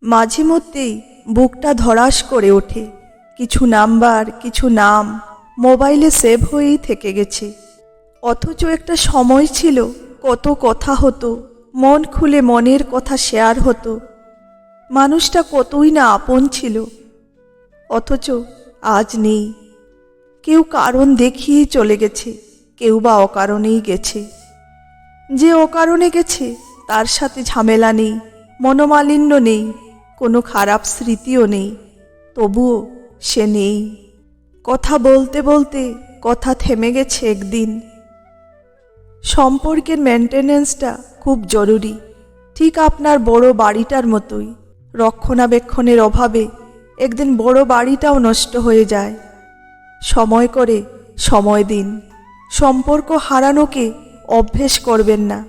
মাঝে মধ্যেই বুকটা ধড়াস করে ওঠে। কিছু নাম্বার, কিছু নাম মোবাইলে সেভ হয়েই থেকে গেছে। অথচ একটা সময় ছিল, কত কথা হতো, মন খুলে মনের কথা শেয়ার হতো। মানুষটা কতই না আপন ছিল, অথচ আজ নেই। কেউ কারণ দেখিয়েই চলে গেছে, কেউ বা অকারণেই গেছে। যে অকারণে গেছে তার সাথে ঝামেলা নেই, মনোমালিন্য নেই, কোনো খারাপ স্মৃতিও নেই, তবুও সে নেই। কথা বলতে বলতে কথা থেমে গেছে একদিন। সম্পর্কের মেনটেনেন্সটা খুব জরুরি, ঠিক আপনার বড় বাড়িটার মতোই। রক্ষণাবেক্ষণের অভাবে একদিন বড় বাড়িটাও নষ্ট হয়ে যায়। সময় করে সময় দিন। সম্পর্ক হারানোকে অভ্যেস করবেন না।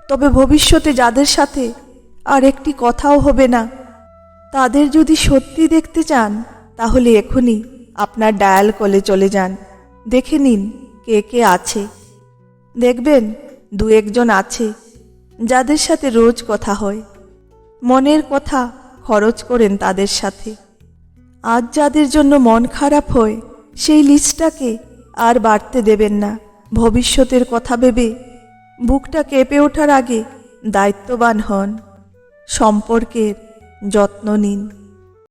তবে ভবিষ্যতে যাদের সাথে আর একটি কথাও হবে না, তাদের যদি সত্যি দেখতে চান, তাহলে এখনই আপনার ডায়াল কলে চলে যান। দেখে নিন কে কে আছে। দেখবেন দু একজন আছে যাদের সাথে রোজ কথা হয়। মনের কথা খরচ করেন তাদের সাথে। আজ যাদের জন্য মন খারাপ হয়, সেই লিস্টটাকে আর বাড়তে দেবেন না। ভবিষ্যতের কথা ভেবে বুকটা কেঁপে ওঠার আগে দায়িত্ববান হন। সম্পর্কের যত্ন নিন।